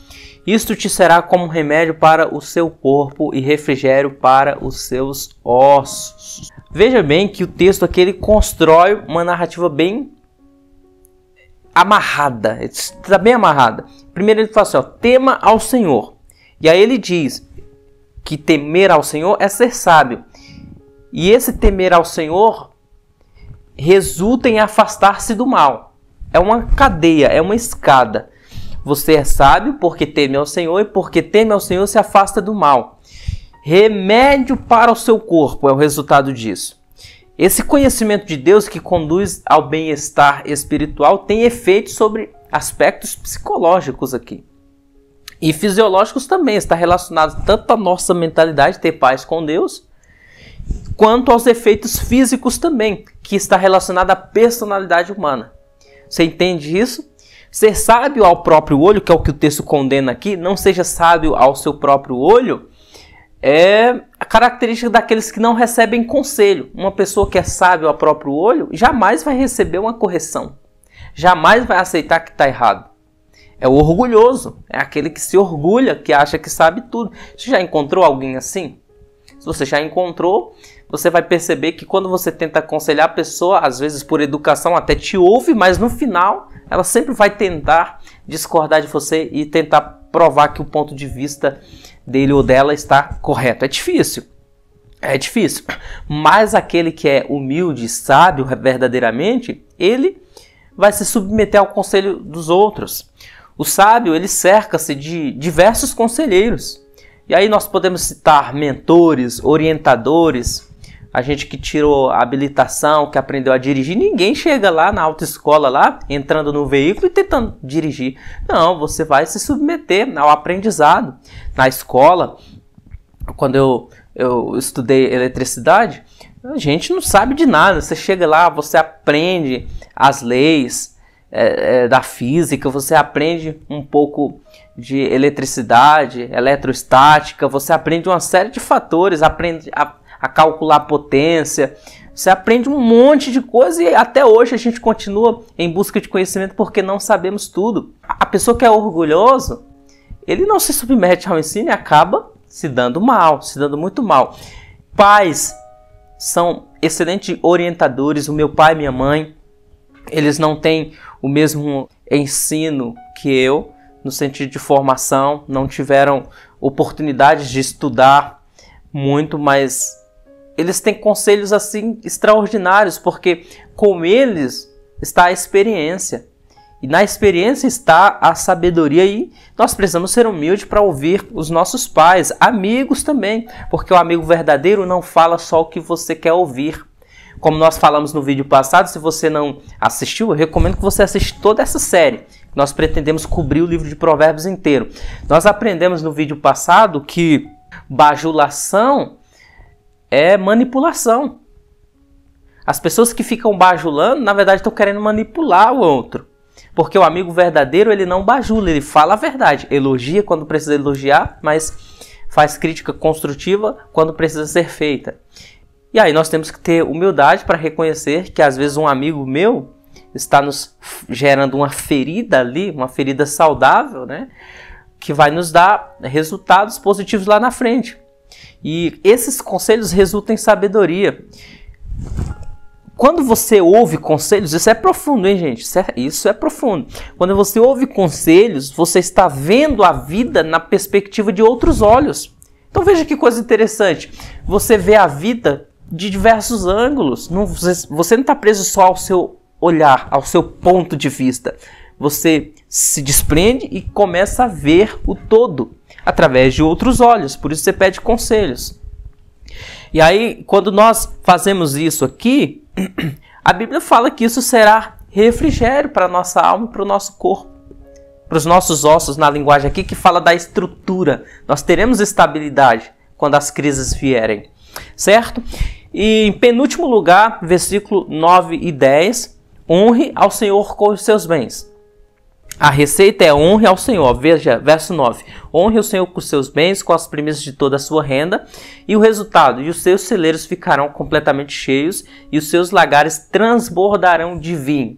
Isto te será como remédio para o seu corpo e refrigério para os seus ossos. Veja bem que o texto aqui ele constrói uma narrativa bem amarrada. Está bem amarrada. Primeiro ele fala assim, ó, tema ao Senhor. E aí ele diz que temer ao Senhor é ser sábio. E esse temer ao Senhor resulta em afastar-se do mal. É uma cadeia, é uma escada. Você é sábio porque teme ao Senhor, e porque teme ao Senhor se afasta do mal. Remédio para o seu corpo é o resultado disso. Esse conhecimento de Deus que conduz ao bem-estar espiritual tem efeito sobre aspectos psicológicos aqui. E fisiológicos também, está relacionado tanto à nossa mentalidade, ter paz com Deus, quanto aos efeitos físicos também, que está relacionado à personalidade humana. Você entende isso? Ser sábio ao próprio olho, que é o que o texto condena aqui, não seja sábio ao seu próprio olho, é a característica daqueles que não recebem conselho. Uma pessoa que é sábio ao próprio olho jamais vai receber uma correção, jamais vai aceitar que está errado. É o orgulhoso, é aquele que se orgulha, que acha que sabe tudo. Você já encontrou alguém assim? Se você já encontrou, você vai perceber que quando você tenta aconselhar a pessoa, às vezes por educação até te ouve, mas no final ela sempre vai tentar discordar de você e tentar provar que o ponto de vista dele ou dela está correto. É difícil, mas aquele que é humilde, sábio verdadeiramente, ele vai se submeter ao conselho dos outros. O sábio, ele cerca-se de diversos conselheiros. E aí nós podemos citar mentores, orientadores, a gente que tirou a habilitação, que aprendeu a dirigir. Ninguém chega lá na autoescola, lá, entrando no veículo e tentando dirigir. Não, você vai se submeter ao aprendizado. Na escola, quando eu estudei eletricidade, a gente não sabe de nada. Você chega lá, você aprende as leis, da física, você aprende um pouco de eletricidade, eletrostática, você aprende uma série de fatores, aprende a calcular a potência, você aprende um monte de coisa e até hoje a gente continua em busca de conhecimento porque não sabemos tudo. A pessoa que é orgulhoso, ele não se submete ao ensino e acaba se dando mal, se dando muito mal. Pais são excelentes orientadores, o meu pai e minha mãe, eles não têm o mesmo ensino que eu, no sentido de formação, não tiveram oportunidades de estudar muito, mas eles têm conselhos assim extraordinários, porque com eles está a experiência. E na experiência está a sabedoria e nós precisamos ser humildes para ouvir os nossos pais, amigos também, porque o amigo verdadeiro não fala só o que você quer ouvir. Como nós falamos no vídeo passado, se você não assistiu, eu recomendo que você assista toda essa série. Nós pretendemos cobrir o livro de Provérbios inteiro. Nós aprendemos no vídeo passado que bajulação é manipulação. As pessoas que ficam bajulando, na verdade, estão querendo manipular o outro. Porque o amigo verdadeiro, ele não bajula, ele fala a verdade. Elogia quando precisa elogiar, mas faz crítica construtiva quando precisa ser feita. E aí nós temos que ter humildade para reconhecer que às vezes um amigo meu está nos gerando uma ferida ali, uma ferida saudável, né? Que vai nos dar resultados positivos lá na frente. E esses conselhos resultam em sabedoria. Quando você ouve conselhos, isso é profundo, hein, gente? Isso é profundo. Quando você ouve conselhos, você está vendo a vida na perspectiva de outros olhos. Então veja que coisa interessante. Você vê a vida de diversos ângulos. Você não está preso só ao seu olhar, ao seu ponto de vista. Você se desprende e começa a ver o todo através de outros olhos. Por isso você pede conselhos. E aí, quando nós fazemos isso aqui, a Bíblia fala que isso será refrigério para a nossa alma e para o nosso corpo. Para os nossos ossos, na linguagem aqui que fala da estrutura. Nós teremos estabilidade quando as crises vierem. Certo? E em penúltimo lugar, versículo 9 e 10, honre ao Senhor com os seus bens. A receita é honre ao Senhor. Veja, verso 9. Honre o Senhor com os seus bens, com as primícias de toda a sua renda. E o resultado, e os seus celeiros ficarão completamente cheios, e os seus lagares transbordarão de vinho.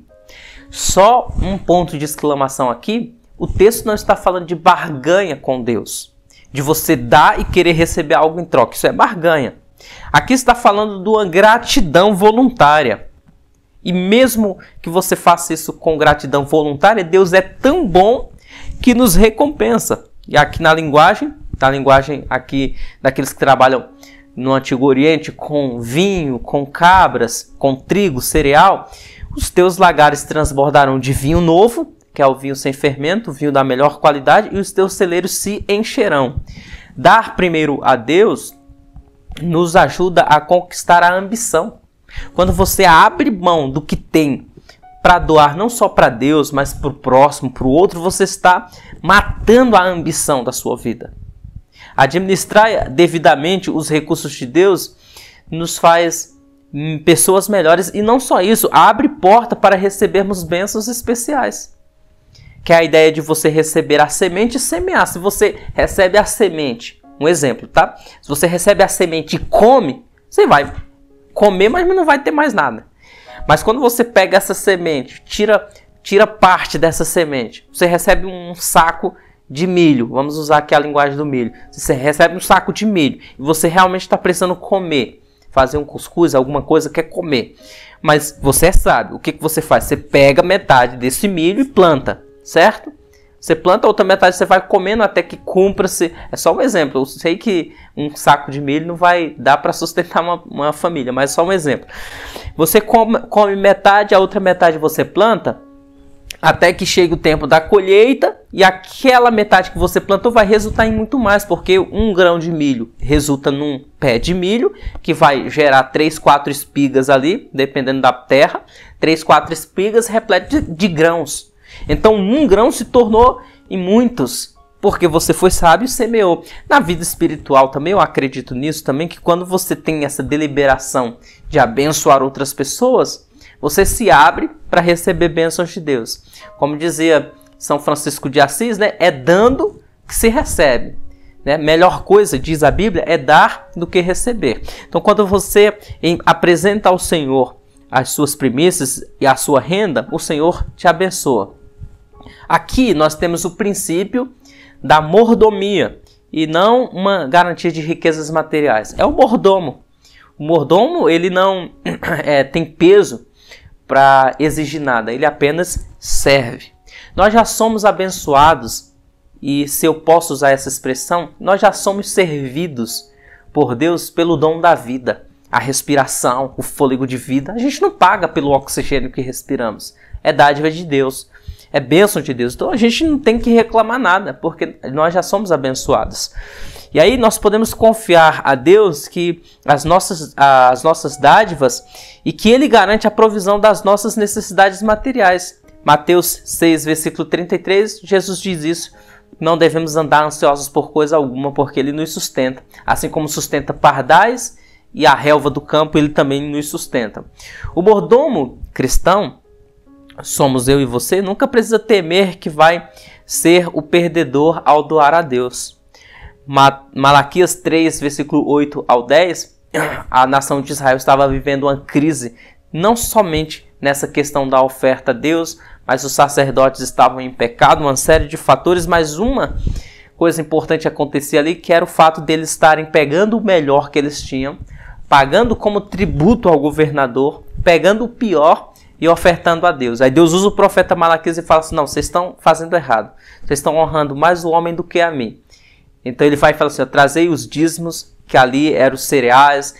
Só um ponto de exclamação aqui. O texto não está falando de barganha com Deus. De você dar e querer receber algo em troca. Isso é barganha. Aqui está falando de uma gratidão voluntária. E mesmo que você faça isso com gratidão voluntária, Deus é tão bom que nos recompensa. E aqui na linguagem aqui daqueles que trabalham no Antigo Oriente com vinho, com cabras, com trigo, cereal, os teus lagares transbordarão de vinho novo, que é o vinho sem fermento, o vinho da melhor qualidade, e os teus celeiros se encherão. Dar primeiro a Deus nos ajuda a conquistar a ambição. Quando você abre mão do que tem para doar não só para Deus, mas para o próximo, para o outro, você está matando a ambição da sua vida. Administrar devidamente os recursos de Deus nos faz pessoas melhores e não só isso, abre porta para recebermos bênçãos especiais. Que é a ideia de você receber a semente e semear. Se você recebe a semente, um exemplo, tá? Se você recebe a semente e come, você vai comer, mas não vai ter mais nada. Mas quando você pega essa semente, tira parte dessa semente, você recebe um saco de milho. Vamos usar aqui a linguagem do milho. Você recebe um saco de milho e você realmente está precisando comer, fazer um cuscuz, alguma coisa, quer comer. Mas você sabe, o que você faz? Você pega metade desse milho e planta, certo? Você planta, a outra metade você vai comendo até que cumpra-se. É só um exemplo. Eu sei que um saco de milho não vai dar para sustentar uma família, mas é só um exemplo. Você come metade, a outra metade você planta, até que chegue o tempo da colheita, e aquela metade que você plantou vai resultar em muito mais, porque um grão de milho resulta num pé de milho, que vai gerar 3, 4 espigas ali, dependendo da terra, 3, 4 espigas repletas de grãos. Então um grão se tornou em muitos, porque você foi sábio e semeou. Na vida espiritual também, eu acredito nisso também, que quando você tem essa deliberação de abençoar outras pessoas, você se abre para receber bênçãos de Deus. Como dizia São Francisco de Assis, né? É dando que se recebe. Né? Melhor coisa, diz a Bíblia, é dar do que receber. Então, quando você apresenta ao Senhor as suas primícias e a sua renda, o Senhor te abençoa. Aqui nós temos o princípio da mordomia e não uma garantia de riquezas materiais. É o mordomo. O mordomo, ele não tem peso para exigir nada, ele apenas serve. Nós já somos abençoados, e se eu posso usar essa expressão, nós já somos servidos por Deus pelo dom da vida, a respiração, o fôlego de vida. A gente não paga pelo oxigênio que respiramos, é dádiva de Deus, é bênção de Deus. Então a gente não tem que reclamar nada, porque nós já somos abençoados. E aí nós podemos confiar a Deus que as nossas dádivas e que Ele garante a provisão das nossas necessidades materiais. Mateus 6, versículo 33, Jesus diz isso. Não devemos andar ansiosos por coisa alguma, porque Ele nos sustenta. Assim como sustenta pardais e a relva do campo, Ele também nos sustenta. O mordomo cristão, somos eu e você, nunca precisa temer que vai ser o perdedor ao doar a Deus. Malaquias 3, versículo 8 ao 10, a nação de Israel estava vivendo uma crise, não somente nessa questão da oferta a Deus, mas os sacerdotes estavam em pecado, uma série de fatores, mas uma coisa importante acontecia ali, que era o fato deles estarem pegando o melhor que eles tinham, pagando como tributo ao governador, pegando o pior e ofertando a Deus. Aí Deus usa o profeta Malaquias e fala assim, não, vocês estão fazendo errado, vocês estão honrando mais o homem do que a mim. Então ele vai falar assim, trazei os dízimos, que ali eram os cereais,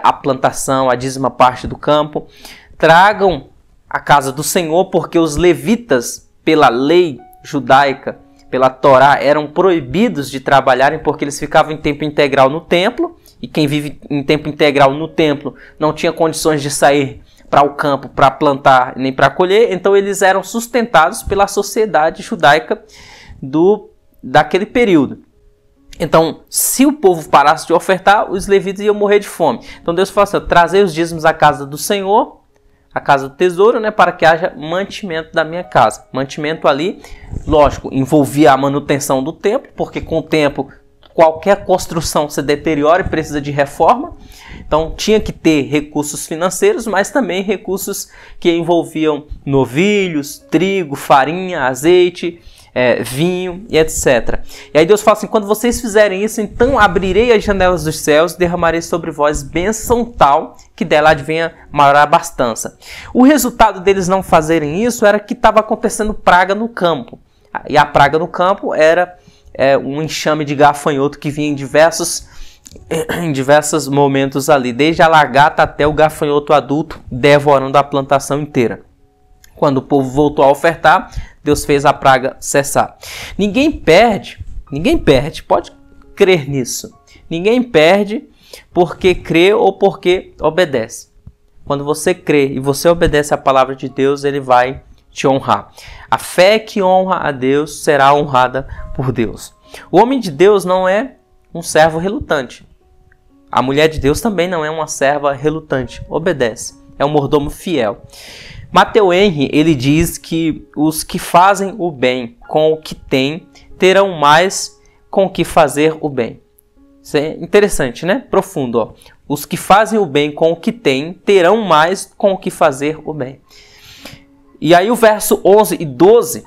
a plantação, a dízima parte do campo. Tragam a casa do Senhor, porque os levitas, pela lei judaica, pela Torá, eram proibidos de trabalharem, porque eles ficavam em tempo integral no templo, e quem vive em tempo integral no templo não tinha condições de sair para o campo para plantar nem para colher, então eles eram sustentados pela sociedade judaica daquele período. Então, se o povo parasse de ofertar, os levitas iam morrer de fome. Então Deus falou assim, trazei os dízimos à casa do Senhor, a casa do tesouro, né, para que haja mantimento da minha casa. Mantimento ali, lógico, envolvia a manutenção do templo, porque com o tempo qualquer construção se deteriora e precisa de reforma. Então tinha que ter recursos financeiros, mas também recursos que envolviam novilhos, trigo, farinha, azeite, vinho e etc. E aí Deus fala assim, quando vocês fizerem isso, então abrirei as janelas dos céus e derramarei sobre vós bênção tal que dela advenha maior abastança. O resultado deles não fazerem isso era que estava acontecendo praga no campo. E a praga no campo era um enxame de gafanhoto que vinha em diversos momentos ali, desde a lagarta até o gafanhoto adulto devorando a plantação inteira. Quando o povo voltou a ofertar, Deus fez a praga cessar. Ninguém perde, pode crer nisso. Ninguém perde porque crê ou porque obedece. Quando você crê e você obedece a palavra de Deus, Ele vai te honrar. A fé que honra a Deus será honrada por Deus. O homem de Deus não é um servo relutante. A mulher de Deus também não é uma serva relutante. Obedece. É um mordomo fiel. Matteo Henry, ele diz que os que fazem o bem com o que têm terão mais com o que fazer o bem. Isso é interessante, né? Profundo, ó. Os que fazem o bem com o que têm terão mais com o que fazer o bem. E aí o verso 11 e 12,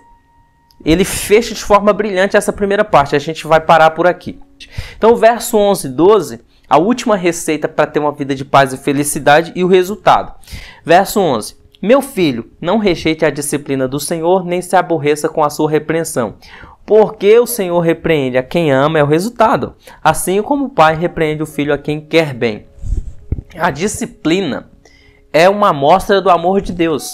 ele fecha de forma brilhante essa primeira parte. A gente vai parar por aqui. Então o verso 11 e 12, a última receita para ter uma vida de paz e felicidade e o resultado. Verso 11. Meu filho, não rejeite a disciplina do Senhor, nem se aborreça com a sua repreensão. Porque o Senhor repreende a quem ama é o resultado, assim como o pai repreende o filho a quem quer bem. A disciplina é uma amostra do amor de Deus.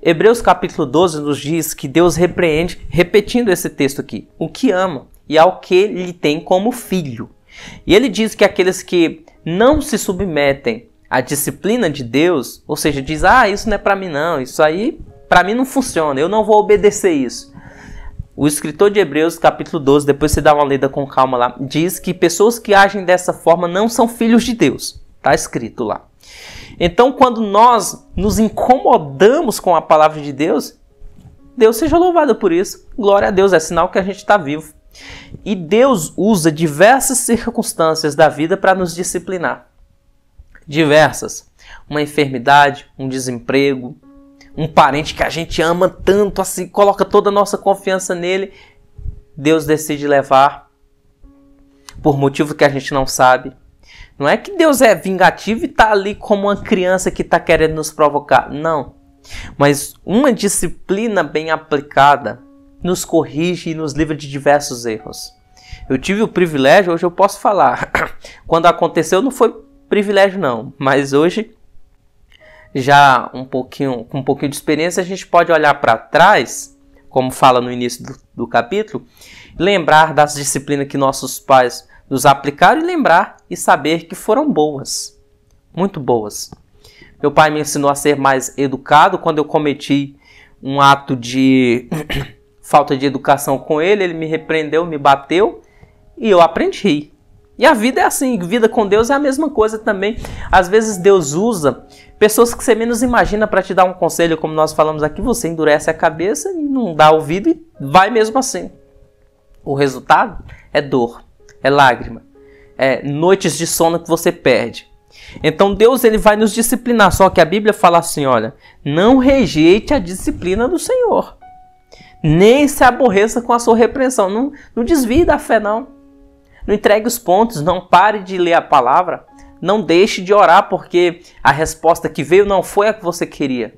Hebreus capítulo 12 nos diz que Deus repreende, repetindo esse texto aqui, o que ama e ao que lhe tem como filho. E ele diz que aqueles que não se submetem à disciplina de Deus, ou seja, diz, isso não é para mim não, isso aí para mim não funciona, eu não vou obedecer isso. O escritor de Hebreus capítulo 12, depois você dá uma lida com calma lá, diz que pessoas que agem dessa forma não são filhos de Deus. Está escrito lá. Então, quando nós nos incomodamos com a palavra de Deus, Deus seja louvado por isso. Glória a Deus, é sinal que a gente está vivo. E Deus usa diversas circunstâncias da vida para nos disciplinar. Diversas. Uma enfermidade, um desemprego, um parente que a gente ama tanto, assim, coloca toda a nossa confiança nele. Deus decide levar por motivo que a gente não sabe. Não é que Deus é vingativo e está ali como uma criança que está querendo nos provocar. Não. Mas uma disciplina bem aplicada nos corrige e nos livra de diversos erros. Eu tive o privilégio, hoje eu posso falar. Quando aconteceu não foi privilégio não, mas hoje, já com um pouquinho de experiência, a gente pode olhar para trás, como fala no início do capítulo, lembrar das disciplinas que nossos pais nos aplicaram e lembrar e saber que foram boas, muito boas. Meu pai me ensinou a ser mais educado. Quando eu cometi um ato de falta de educação com ele, ele me repreendeu, me bateu e eu aprendi. E a vida é assim, vida com Deus é a mesma coisa também. Às vezes Deus usa pessoas que você menos imagina para te dar um conselho, como nós falamos aqui, você endurece a cabeça e não dá ouvido e vai mesmo assim. O resultado é dor, é lágrima, é noites de sono que você perde. Então Deus ele vai nos disciplinar, só que a Bíblia fala assim, olha, não rejeite a disciplina do Senhor, nem se aborreça com a sua repreensão, não desvie da fé não entregue os pontos, não pare de ler a palavra, não deixe de orar, porque a resposta que veio não foi a que você queria,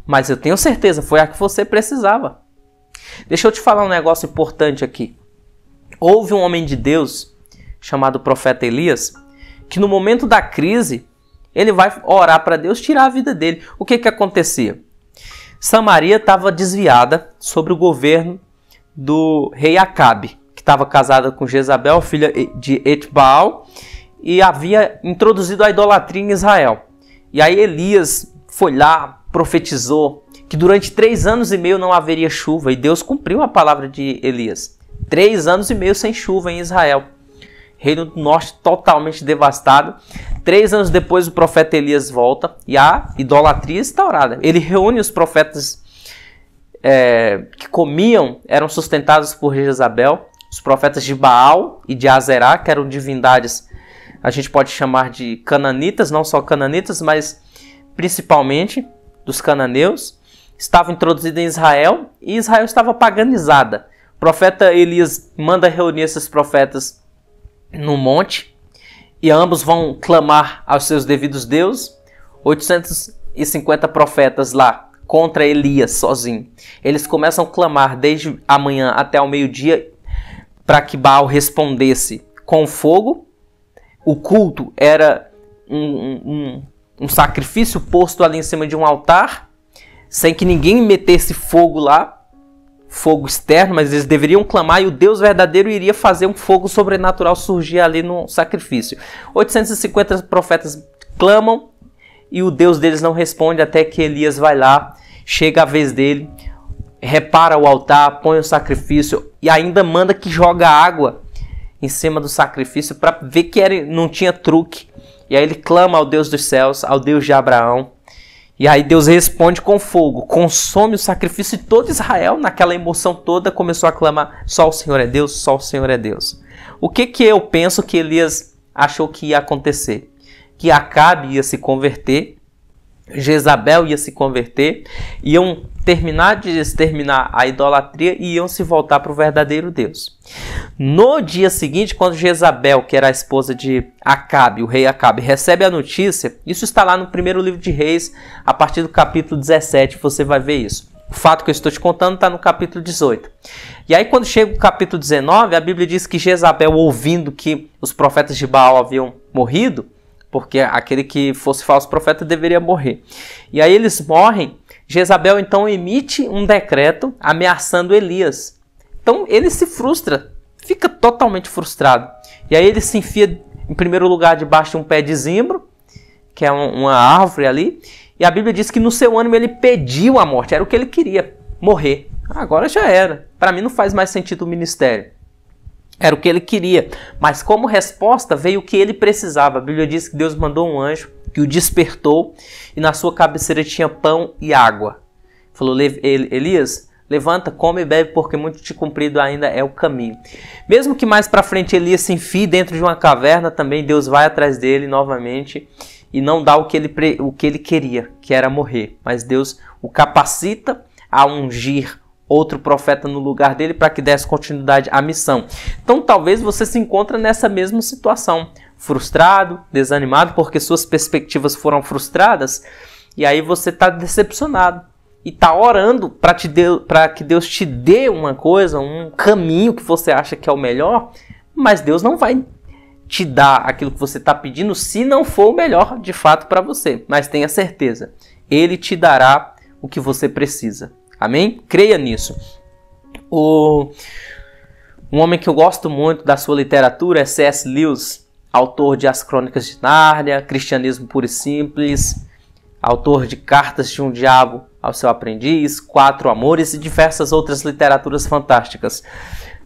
mas eu tenho certeza, foi a que você precisava. Deixa eu te falar um negócio importante aqui. Houve um homem de Deus, chamado profeta Elias, que no momento da crise, ele vai orar para Deus tirar a vida dele. O que acontecia? Samaria estava desviada sobre o governo do rei Acabe, que estava casada com Jezabel, filha de Etbaal, e havia introduzido a idolatria em Israel. E aí Elias foi lá, profetizou que durante 3 anos e meio não haveria chuva, e Deus cumpriu a palavra de Elias. 3 anos e meio sem chuva em Israel. Reino do Norte totalmente devastado. 3 anos depois o profeta Elias volta e a idolatria instaurada. Ele reúne os profetas que comiam, eram sustentados por Jezabel, os profetas de Baal e de Azerá, que eram divindades, a gente pode chamar de cananitas, não só cananitas, mas principalmente dos cananeus, estavam introduzidos em Israel e Israel estava paganizada. O profeta Elias manda reunir esses profetas no monte e ambos vão clamar aos seus devidos deuses. 850 profetas lá contra Elias sozinho. Eles começam a clamar desde a manhã até o meio-dia para que Baal respondesse com fogo. O culto era um sacrifício posto ali em cima de um altar, sem que ninguém metesse fogo lá, fogo externo, mas eles deveriam clamar e o Deus verdadeiro iria fazer um fogo sobrenatural surgir ali no sacrifício. 850 profetas clamam e o Deus deles não responde até que Elias vai lá, chega a vez dele, repara o altar, põe o sacrifício e ainda manda que joga água em cima do sacrifício para ver que não tinha truque. E aí ele clama ao Deus dos céus, ao Deus de Abraão. E aí Deus responde com fogo, consome o sacrifício e todo Israel, naquela emoção toda, começou a clamar, só o Senhor é Deus, só o Senhor é Deus. O que eu penso que Elias achou que ia acontecer? Que Acabe ia se converter, Jezabel ia se converter, iam terminar de exterminar a idolatria e iam se voltar para o verdadeiro Deus. No dia seguinte, quando Jezabel, que era a esposa de Acabe, o rei Acabe, recebe a notícia, isso está lá no primeiro livro de Reis, a partir do capítulo 17, você vai ver isso. O fato que eu estou te contando está no capítulo 18. E aí quando chega o capítulo 19, a Bíblia diz que Jezabel, ouvindo que os profetas de Baal haviam morrido, porque aquele que fosse falso profeta deveria morrer. E aí eles morrem. Jezabel então emite um decreto ameaçando Elias. Então ele se frustra, fica totalmente frustrado. E aí ele se enfia em primeiro lugar debaixo de um pé de zimbro, que é uma árvore ali. E a Bíblia diz que no seu ânimo ele pediu a morte, era o que ele queria, morrer. Agora já era, para mim não faz mais sentido o ministério. Era o que ele queria, mas como resposta veio o que ele precisava. A Bíblia diz que Deus mandou um anjo que o despertou e na sua cabeceira tinha pão e água. Falou: Elias, levanta, come e bebe, porque muito te comprido ainda é o caminho. Mesmo que mais para frente Elias se enfie dentro de uma caverna, também Deus vai atrás dele novamente e não dá o que ele queria, que era morrer. Mas Deus o capacita a ungir outro profeta no lugar dele para que desse continuidade à missão. Então talvez você se encontre nessa mesma situação, frustrado, desanimado, porque suas perspectivas foram frustradas, e aí você está decepcionado e está orando para que Deus te dê uma coisa, um caminho que você acha que é o melhor, mas Deus não vai te dar aquilo que você está pedindo se não for o melhor de fato para você. Mas tenha certeza, Ele te dará o que você precisa. Amém? Creia nisso. Um homem que eu gosto muito da sua literatura é C.S. Lewis, autor de As Crônicas de Nárnia, Cristianismo Puro e Simples, autor de Cartas de um Diabo ao Seu Aprendiz, Quatro Amores e diversas outras literaturas fantásticas.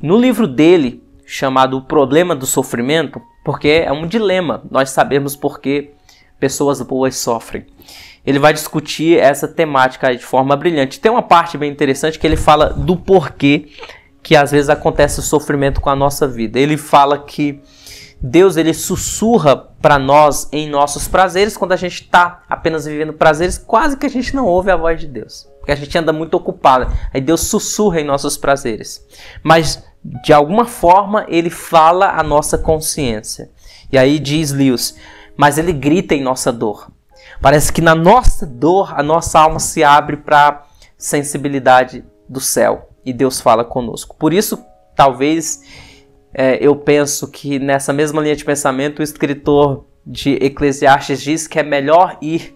No livro dele, chamado O Problema do Sofrimento, porque é um dilema, nós sabemos por que pessoas boas sofrem. Ele vai discutir essa temática aí de forma brilhante. Tem uma parte bem interessante que ele fala do porquê que às vezes acontece o sofrimento com a nossa vida. Ele fala que Deus ele sussurra para nós em nossos prazeres, quando a gente está apenas vivendo prazeres, quase que a gente não ouve a voz de Deus, porque a gente anda muito ocupado. Aí Deus sussurra em nossos prazeres, mas de alguma forma ele fala a nossa consciência. E aí diz Lewis, mas ele grita em nossa dor. Parece que na nossa dor, a nossa alma se abre para a sensibilidade do céu e Deus fala conosco. Por isso, talvez, eu penso que nessa mesma linha de pensamento, o escritor de Eclesiastes diz que é melhor ir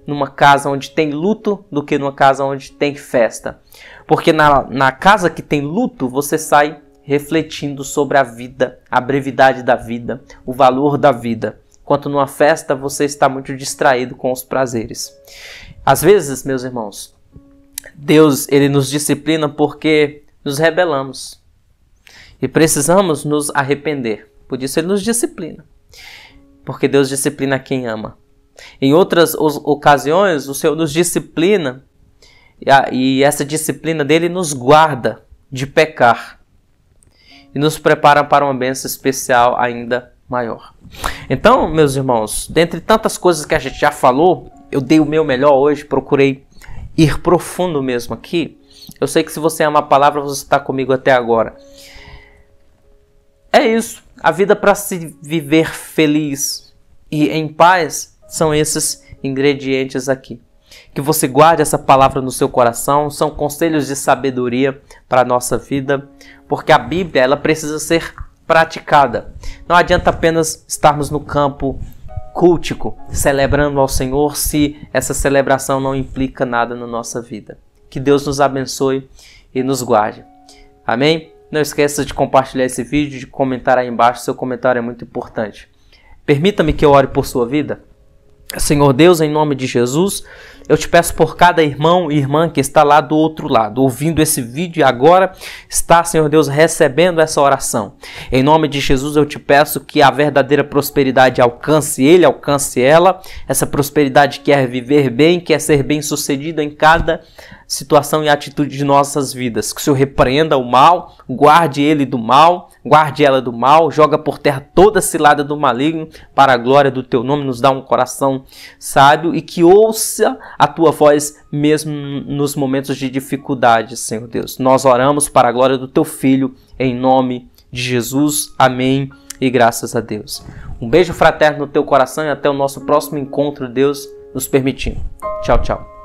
numa casa onde tem luto do que numa casa onde tem festa. Porque na casa que tem luto, você sai refletindo sobre a vida, a brevidade da vida, o valor da vida. Enquanto numa festa você está muito distraído com os prazeres. Às vezes, meus irmãos, Deus ele nos disciplina porque nos rebelamos. E precisamos nos arrepender. Por isso ele nos disciplina. Porque Deus disciplina quem ama. Em outras ocasiões, o Senhor nos disciplina e essa disciplina dele nos guarda de pecar. E nos prepara para uma bênção especial ainda maior. Então, meus irmãos, dentre tantas coisas que a gente já falou, eu dei o meu melhor hoje, procurei ir profundo mesmo aqui. Eu sei que se você ama a palavra, você está comigo até agora. É isso. A vida para se viver feliz e em paz são esses ingredientes aqui. Que você guarde essa palavra no seu coração. São conselhos de sabedoria para a nossa vida. Porque a Bíblia ela precisa ser praticada. Não adianta apenas estarmos no campo cultico, celebrando ao Senhor, se essa celebração não implica nada na nossa vida. Que Deus nos abençoe e nos guarde. Amém? Não esqueça de compartilhar esse vídeo, de comentar aí embaixo. Seu comentário é muito importante. Permita-me que eu ore por sua vida. Senhor Deus, em nome de Jesus, eu te peço por cada irmão e irmã que está lá do outro lado, ouvindo esse vídeo e agora está, Senhor Deus, recebendo essa oração. Em nome de Jesus, eu te peço que a verdadeira prosperidade alcance ele, alcance ela. Essa prosperidade quer viver bem, quer ser bem-sucedido em cada situação e atitude de nossas vidas. Que o Senhor repreenda o mal, guarde ele do mal, guarde ela do mal, joga por terra toda cilada do maligno, para a glória do teu nome, nos dá um coração sábio e que ouça a tua voz mesmo nos momentos de dificuldade, Senhor Deus. Nós oramos para a glória do teu Filho, em nome de Jesus. Amém e graças a Deus. Um beijo fraterno no teu coração e até o nosso próximo encontro, Deus nos permitindo. Tchau, tchau.